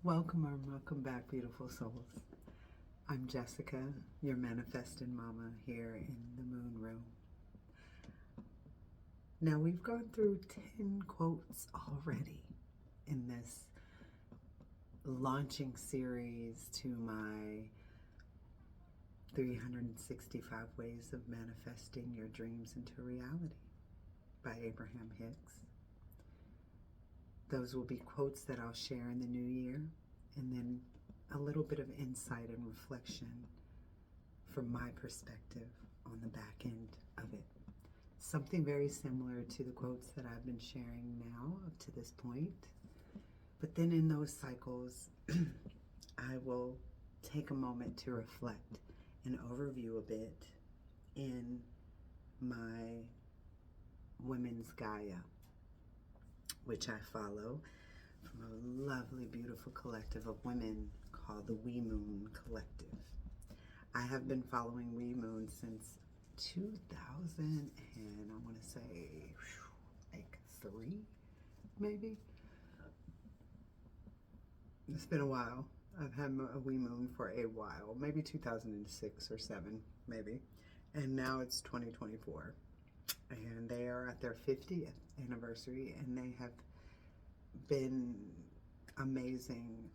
Welcome or welcome back, beautiful souls. I'm Jessica, your manifesting mama here in the moon room. Now, we've gone through 10 quotes already in this launching series to my 365 Ways of Manifesting Your Dreams into Reality by Abraham Hicks. Those will be quotes that I'll share in the new year, and then a little bit of insight and reflection from my perspective on the back end of it. Something very similar to the quotes that I've been sharing now up to this point. But then in those cycles, I will take a moment to reflect and overview a bit in my Women's Gaia, which I follow from a lovely, beautiful collective of women called the WeMoon Collective. I have been following WeMoon since 2000 and I want to say like 3, maybe. It's been a while. I've had a WeMoon for a while, maybe 2006 or 7, maybe. And now it's 2024. And they are at their 50th anniversary, and they have been amazing,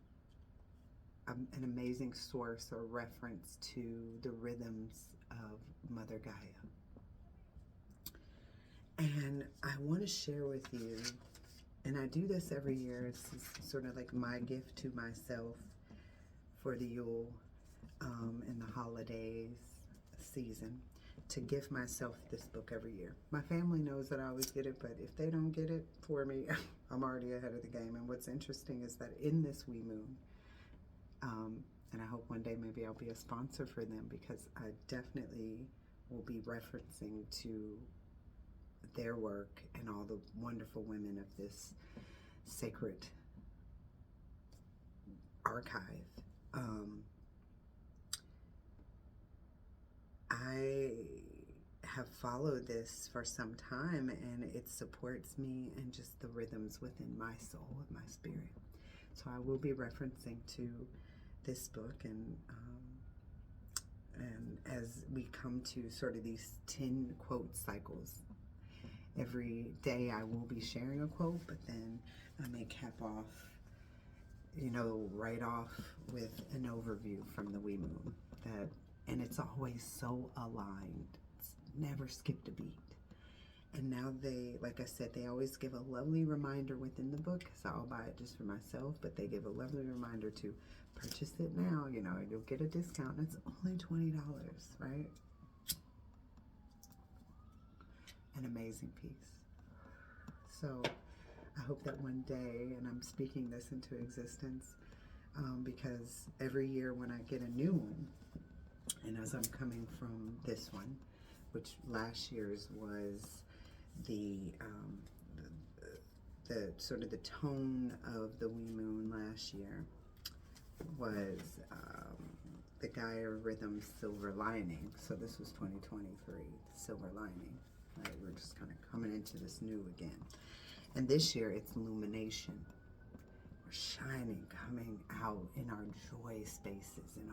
an amazing source or reference to the rhythms of Mother Gaia. And I want to share with you, and I do this every year, it's sort of like my gift to myself for the Yule and the holidays season, to gift myself this book every year. My family knows that I always get it, but if they don't get it for me, I'm already ahead of the game. And what's interesting is that in this WeMoon, and I hope one day maybe I'll be a sponsor for them, because I definitely will be referencing to their work and all the wonderful women of this sacred archive. I have followed this for some time, and it supports me and just the rhythms within my soul and my spirit. So I will be referencing to this book, and as we come to sort of these 10 quote cycles, every day I will be sharing a quote, but then I may cap off, right off with an overview from the WeMoon. And it's always so aligned. It's never skipped a beat. And now they, like I said, they always give a lovely reminder within the book, because I'll buy it just for myself, but they give a lovely reminder to purchase it now. You'll get a discount, and it's only $20, right? An amazing piece. So I hope that one day, and I'm speaking this into existence, because every year when I get a new one, and as I'm coming from this one, which last year's was the sort of the tone of the WeMoon last year was the Gaia Rhythm Silver Lining. So this was 2023, the Silver Lining. Right? We're just kind of coming into this new again. And this year it's Lumination. We're shining, coming out in our joy spaces, in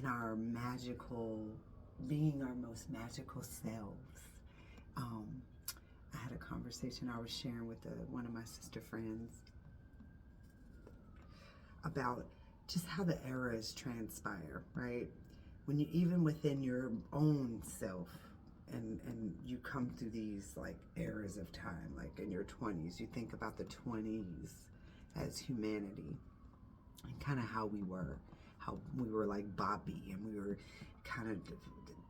our magical, being our most magical selves. I had a conversation I was sharing with one of my sister friends about just how the eras transpire, right? When you, even within your own self, and you come through these like eras of time, like in your 20s, you think about the 20s as humanity and kind of how we were like Bobby, and we were kind of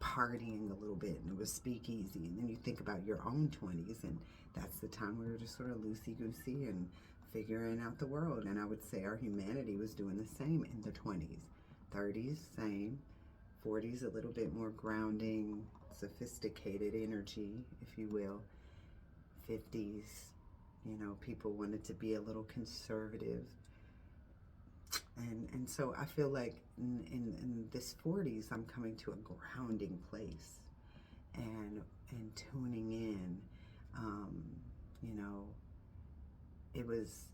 partying a little bit, and it was speakeasy. And then you think about your own 20s, and that's the time we were just sort of loosey-goosey and figuring out the world. And I would say our humanity was doing the same in the 20s. 30s, same. 40s, a little bit more grounding, sophisticated energy, if you will. 50s, people wanted to be a little conservative. And so I feel like in this 40s, I'm coming to a grounding place and tuning in. It was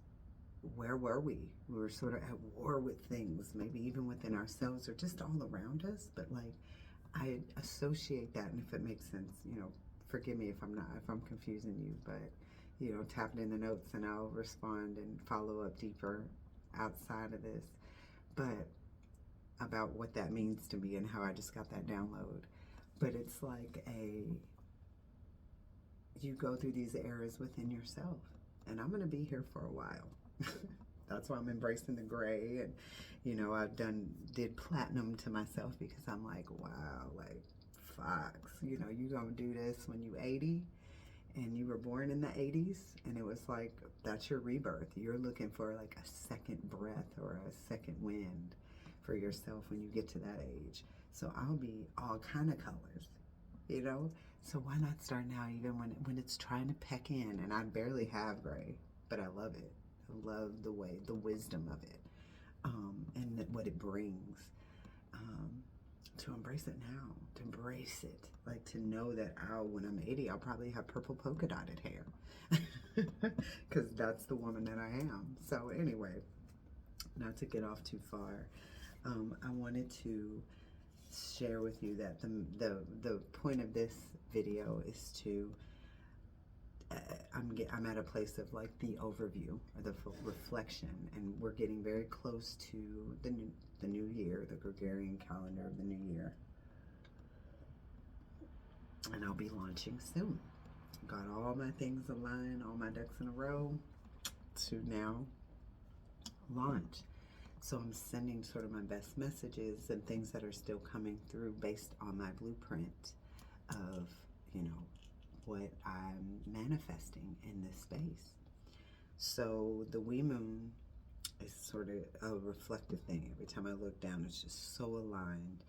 where were we? We were sort of at war with things, maybe even within ourselves or just all around us. But like, I associate that, and if it makes sense, forgive me if I'm confusing you, but tap it in the notes and I'll respond and follow up deeper outside of this. But about what that means to me and how I just got that download. But it's like you go through these eras within yourself, and I'm gonna be here for a while. That's why I'm embracing the gray, and I've did platinum to myself, because I'm like, wow, like, Fox, you gonna do this when you 80, and you were born in the 80s, and it was like, that's your rebirth. You're looking for like a second breath or a second wind for yourself when you get to that age. So I'll be all kind of colors, so why not start now, even when it's trying to peck in, and I barely have gray, but I love it. I love the wisdom of it, and what it brings, to embrace it now, to embrace it, like to know that when I'm 80, I'll probably have purple polka dotted hair, because that's the woman that I am. So anyway, not to get off too far, I wanted to share with you that the point of this video is to I'm at a place of like the overview or the reflection, and we're getting very close to the new year, the Gregorian calendar of the new year, and I'll be launching soon. Got all my things aligned, all my ducks in a row to now launch. So I'm sending sort of my best messages and things that are still coming through based on my blueprint of, what I'm manifesting in this space. So the WeMoon is sort of a reflective thing. Every time I look down, it's just so aligned.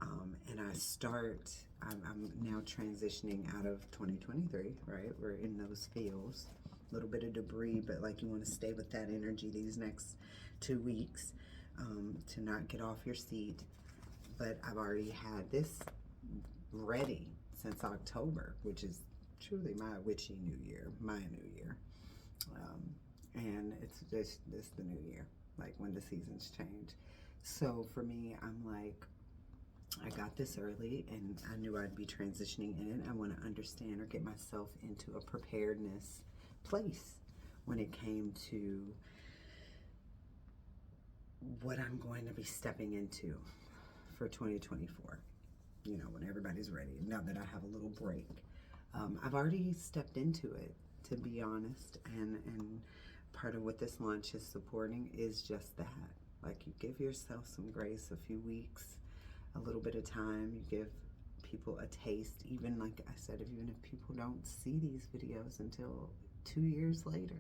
And I'm now transitioning out of 2023, right? We're in those fields. A little bit of debris, but like you want to stay with that energy these next 2 weeks, to not get off your seat. But I've already had this ready since October, which is truly my witchy new year, my new year. And it's just the new year, like when the seasons change. So for me, I'm like, I got this early, and I knew I'd be transitioning in it. I want to understand or get myself into a preparedness place when it came to what I'm going to be stepping into for 2024. When everybody's ready, now that I have a little break. I've already stepped into it, to be honest, and part of what this launch is supporting is just that. Like, you give yourself some grace, a few weeks, a little bit of time. You give people a taste, even like I said, even if people don't see these videos until 2 years later,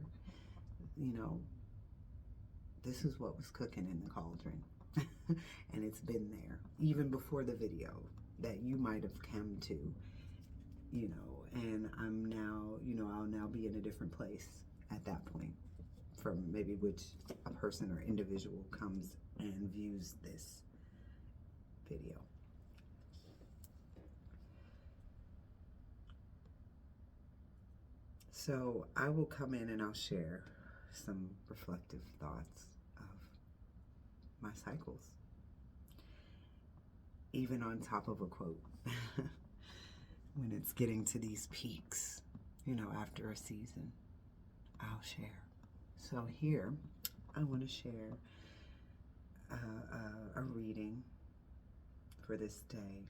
this is what was cooking in the cauldron. And it's been there even before the video that you might have come to, and I'm now, I'll now be in a different place at that point, from maybe which a person or individual comes and views this video. So I will come in and I'll share some reflective thoughts of my cycles, even on top of a quote. When it's getting to these peaks, after a season, I'll share. So here, I want to share a reading for this day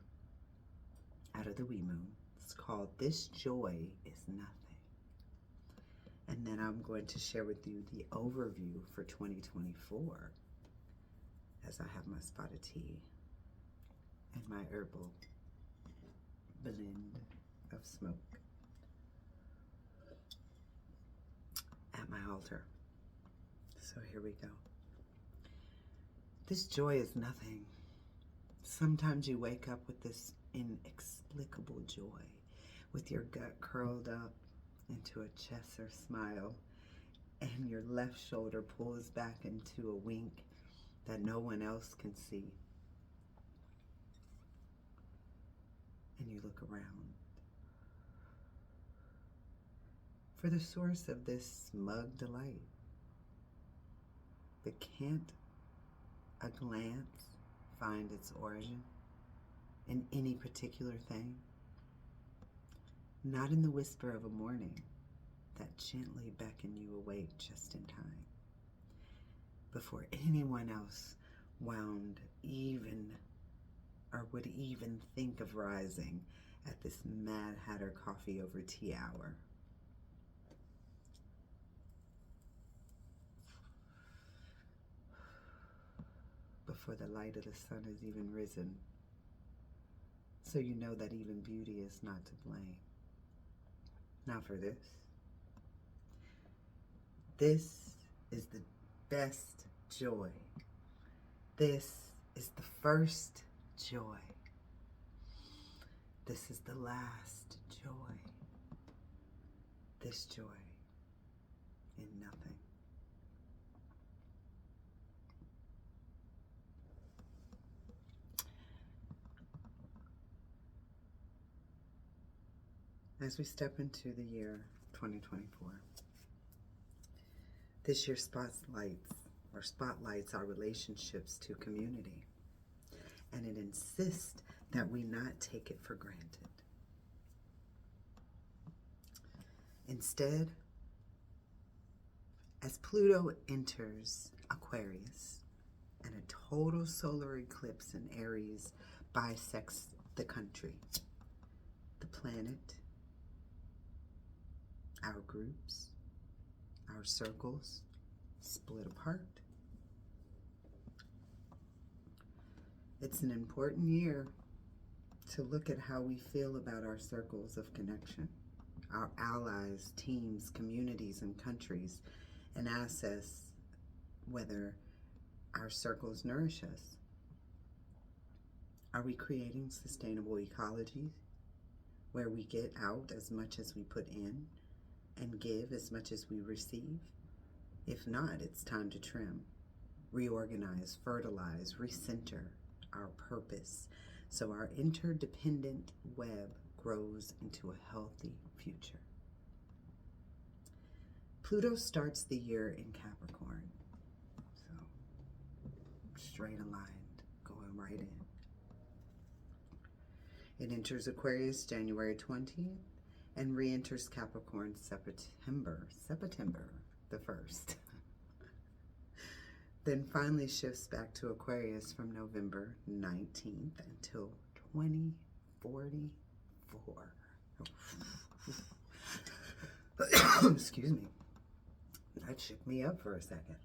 out of the WeMoon. It's called "This Joy Is Nothing." And then I'm going to share with you the overview for 2024, as I have my spotted tea and my herbal blend of smoke at my altar. So here we go. This joy is nothing. Sometimes you wake up with this inexplicable joy, with your gut curled up into a Chesser smile, and your left shoulder pulls back into a wink that no one else can see. And you look around for the source of this smug delight. but can't a glance find its origin in any particular thing? Not in the whisper of a morning that gently beckoned you awake just in time, before anyone else wound even or would even think of rising at this Mad Hatter coffee over tea hour. Before the light of the sun has even risen, so you know that even beauty is not to blame. Now for this. This is the best joy. This is the first joy. This is the last joy. This joy in nothing. As we step into the year 2024, this year spotlights our relationships to community, and it insists that we not take it for granted. Instead, as Pluto enters Aquarius and a total solar eclipse in Aries bisects the country, the planet, our groups, our circles split apart. It's an important year to look at how we feel about our circles of connection, our allies, teams, communities, and countries, and assess whether our circles nourish us. Are we creating sustainable ecologies where we get out as much as we put in and give as much as we receive? If not, it's time to trim, reorganize, fertilize, recenter our purpose so our interdependent web grows into a healthy future. Pluto starts the year in Capricorn, so straight aligned, going right in. It enters Aquarius January 20th and re-enters Capricorn September the 1st. Then finally shifts back to Aquarius from November 19th until 2044. Excuse me. That shook me up for a second.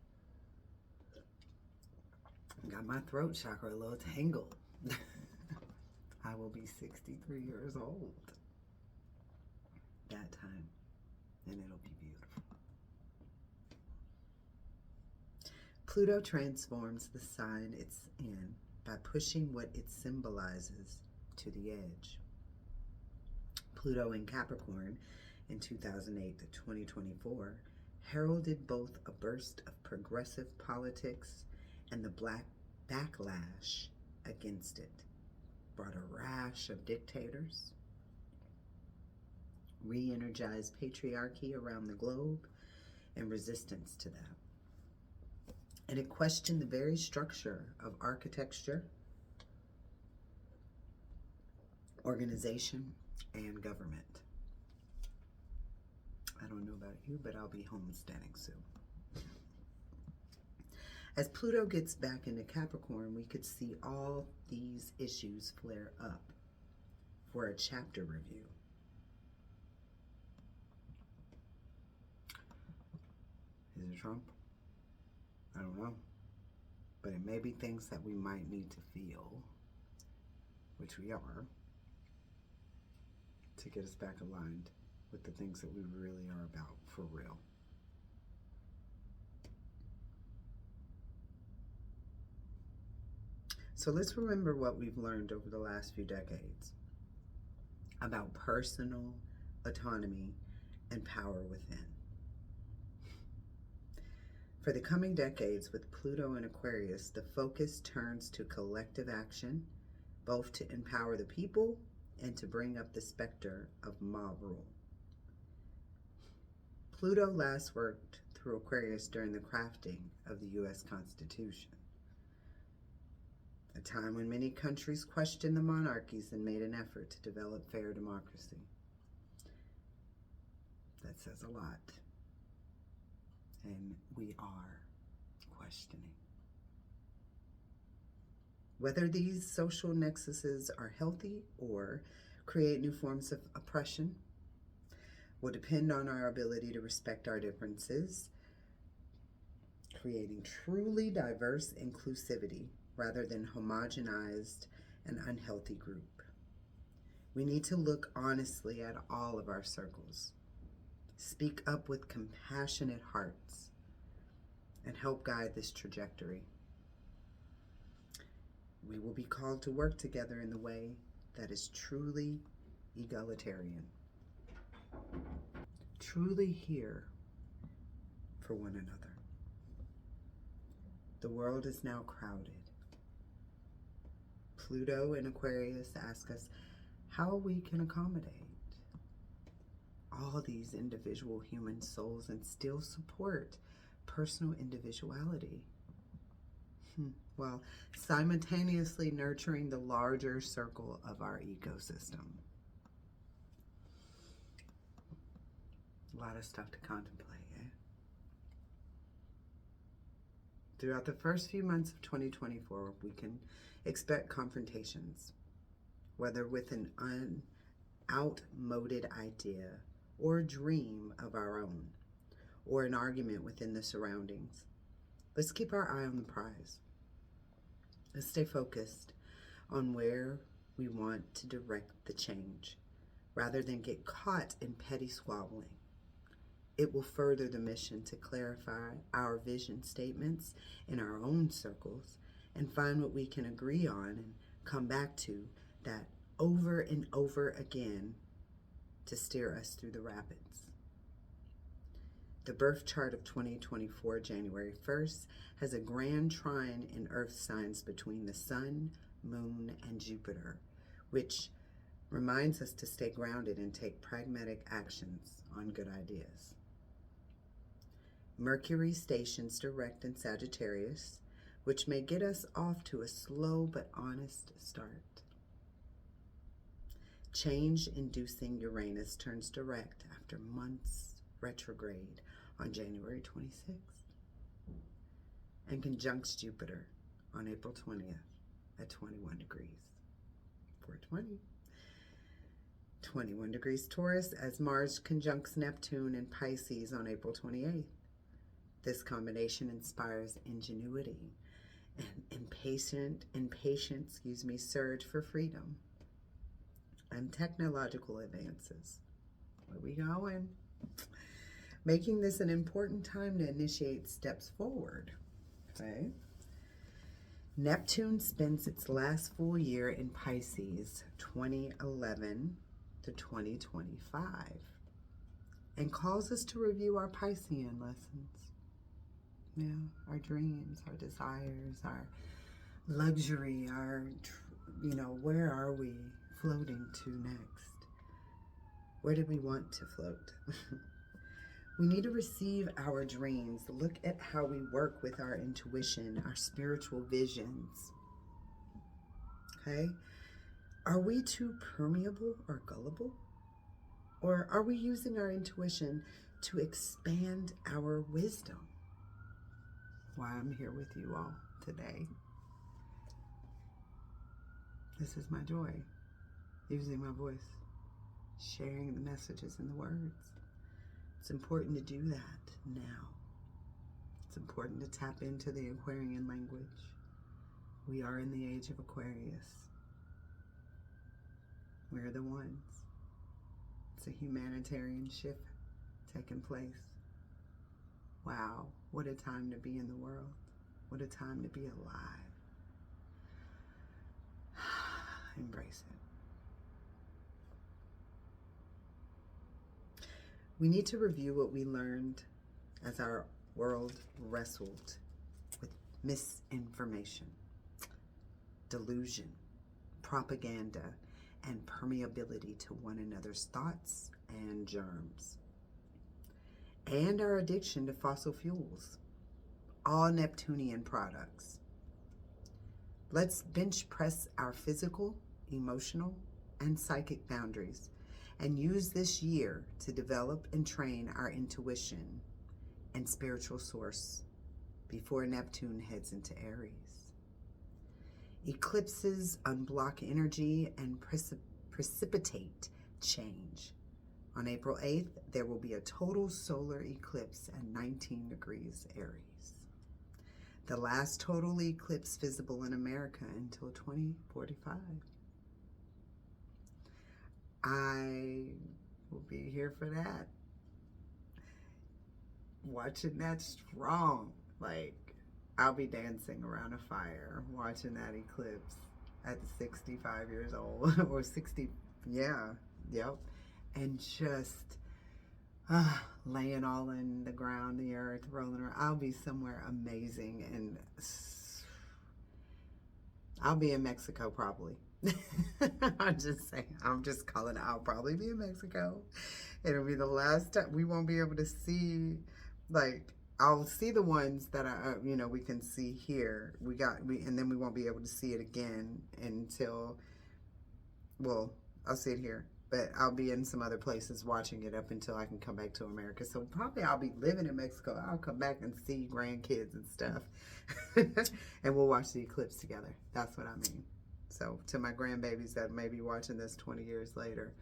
Got my throat chakra a little tangled. I will be 63 years old that time, and it'll be beautiful. Pluto transforms the sign it's in by pushing what it symbolizes to the edge. Pluto in Capricorn in 2008 to 2024 heralded both a burst of progressive politics and the black backlash against it. Brought a rash of dictators, re-energized patriarchy around the globe, and resistance to that. And it questioned the very structure of architecture, organization, and government. I don't know about you, but I'll be homesteading soon. As Pluto gets back into Capricorn, we could see all these issues flare up for a chapter review. Is it Trump? I don't know. But it may be things that we might need to feel, which we are, to get us back aligned with the things that we really are about for real. So let's remember what we've learned over the last few decades about personal autonomy and power within. For the coming decades, with Pluto in Aquarius, the focus turns to collective action, both to empower the people and to bring up the specter of mob rule. Pluto last worked through Aquarius during the crafting of the U.S. Constitution, a time when many countries questioned the monarchies and made an effort to develop fair democracy. That says a lot. And we are questioning. Whether these social nexuses are healthy or create new forms of oppression will depend on our ability to respect our differences, creating truly diverse inclusivity rather than homogenized and unhealthy group. We need to look honestly at all of our circles, speak up with compassionate hearts, and help guide this trajectory. We will be called to work together in the way that is truly egalitarian, truly here for one another. The world is now crowded. Pluto in Aquarius asks us how we can accommodate all these individual human souls and still support personal individuality, while simultaneously nurturing the larger circle of our ecosystem. A lot of stuff to contemplate, eh? Throughout the first few months of 2024, we can expect confrontations, whether with an outmoded idea or dream of our own, or an argument within the surroundings. Let's keep our eye on the prize. Let's stay focused on where we want to direct the change, rather than get caught in petty squabbling. It will further the mission to clarify our vision statements in our own circles and find what we can agree on and come back to that over and over again to steer us through the rapids. The birth chart of 2024, January 1st, has a grand trine in earth signs between the Sun, Moon, and Jupiter, which reminds us to stay grounded and take pragmatic actions on good ideas. Mercury stations direct in Sagittarius, which may get us off to a slow but honest start. Change-inducing Uranus turns direct after months retrograde on January 26th and conjuncts Jupiter on April 20th at 21 degrees. 420. 21 degrees Taurus as Mars conjuncts Neptune in Pisces on April 28th. This combination inspires ingenuity and impatient surge for freedom and technological advances. Where we going? Making this an important time to initiate steps forward. Okay. Neptune spends its last full year in Pisces, 2011 to 2025, and calls us to review our Piscean lessons. Yeah, our dreams, our desires, our luxury, our, where are we floating to next? Where do we want to float? We need to receive our dreams, look at how we work with our intuition, our spiritual visions. Okay? Are we too permeable or gullible? Or are we using our intuition to expand our wisdom? Why I'm here with you all today. This is my joy, using my voice, sharing the messages and the words. It's important to do that now. It's important to tap into the Aquarian language. We are in the age of Aquarius. We're the ones. It's a humanitarian shift taking place. Wow, what a time to be in the world. What a time to be alive. Embrace it. We need to review what we learned as our world wrestled with misinformation, delusion, propaganda, and permeability to one another's thoughts and germs. and our addiction to fossil fuels, all Neptunian products. Let's bench press our physical, emotional, and psychic boundaries and use this year to develop and train our intuition and spiritual source before Neptune heads into Aries. Eclipses unblock energy and precipitate change. On April 8th, there will be a total solar eclipse at 19 degrees Aries. The last total eclipse visible in America until 2045. I will be here for that. Watching that strong. Like, I'll be dancing around a fire watching that eclipse at 65 years old or 60. Yeah, yep. And just laying all in the ground, the earth, rolling around. I'll be somewhere amazing, and I'll be in Mexico probably. I'm just saying, I'm just calling it. I'll probably be in Mexico. It'll be the last time. We won't be able to see, like, I'll see the ones that we can see here. And then we won't be able to see it again until, well, I'll see it here. But I'll be in some other places watching it up until I can come back to America. So probably I'll be living in Mexico. I'll come back and see grandkids and stuff. And we'll watch the eclipse together. That's what I mean. So to my grandbabies that may be watching this 20 years later,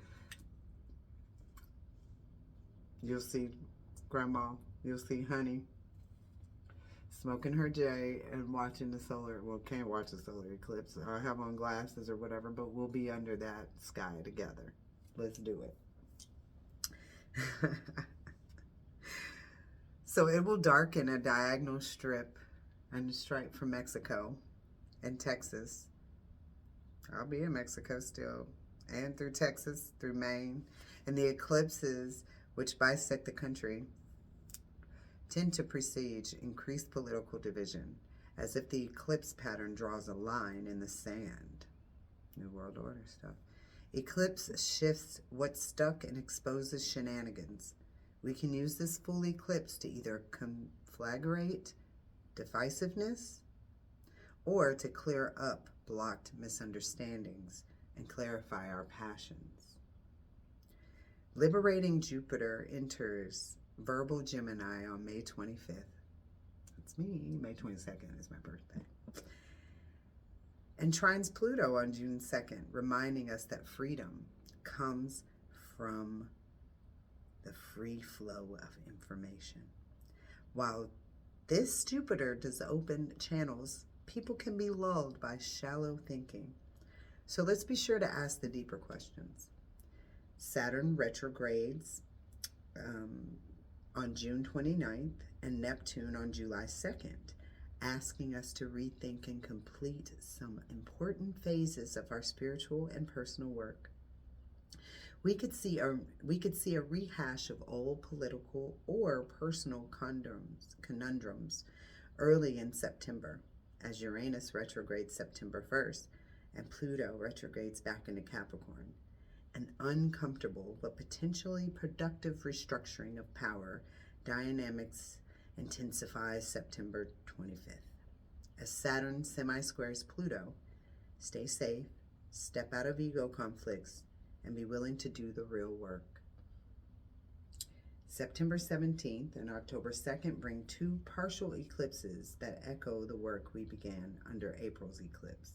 you'll see Grandma, you'll see Honey smoking her J and watching the solar, well, can't watch the solar eclipse. I'll have on glasses or whatever, but we'll be under that sky together. Let's do it. So it will darken a diagonal strip and a stripe from Mexico and Texas. I'll be in Mexico still, and through Texas, through Maine. And the eclipses, which bisect the country, tend to presage increased political division, as if the eclipse pattern draws a line in the sand. New World Order stuff. Eclipse shifts what's stuck and exposes shenanigans. We can use this full eclipse to either conflagrate divisiveness or to clear up blocked misunderstandings and clarify our passions. Liberating Jupiter enters verbal Gemini on May 25th. That's me. May 22nd is my birthday. And trines Pluto on June 2nd, reminding us that freedom comes from the free flow of information. While this Jupiter does open channels, people can be lulled by shallow thinking. So let's be sure to ask the deeper questions. Saturn retrogrades on June 29th and Neptune on July 2nd, asking us to rethink and complete some important phases of our spiritual and personal work. We could see a rehash of old political or personal conundrums early in September, as Uranus retrogrades September 1st and Pluto retrogrades back into Capricorn. An uncomfortable but potentially productive restructuring of power dynamics intensifies September 25th. As Saturn semi-squares Pluto, stay safe, step out of ego conflicts, and be willing to do the real work. September 17th and October 2nd bring two partial eclipses that echo the work we began under April's eclipse,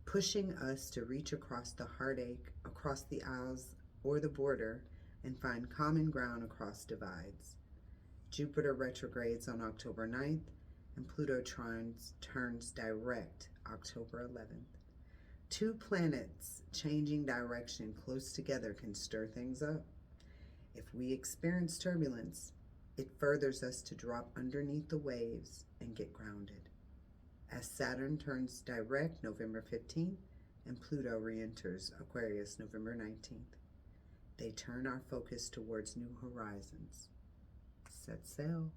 pushing us to reach across the heartache, across the aisles or the border, and find common ground across divides. Jupiter retrogrades on October 9th, and Pluto turns direct October 11th. Two planets changing direction close together can stir things up. If we experience turbulence, it furthers us to drop underneath the waves and get grounded. As Saturn turns direct November 15th and Pluto re-enters Aquarius November 19th, they turn our focus towards new horizons. Set sail.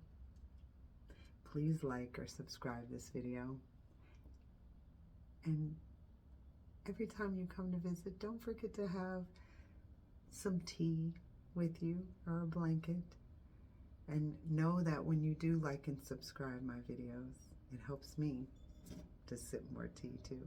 Please like or subscribe this video. And every time you come to visit, don't forget to have some tea with you or a blanket. And know that when you do like and subscribe my videos, it helps me to sip more tea too.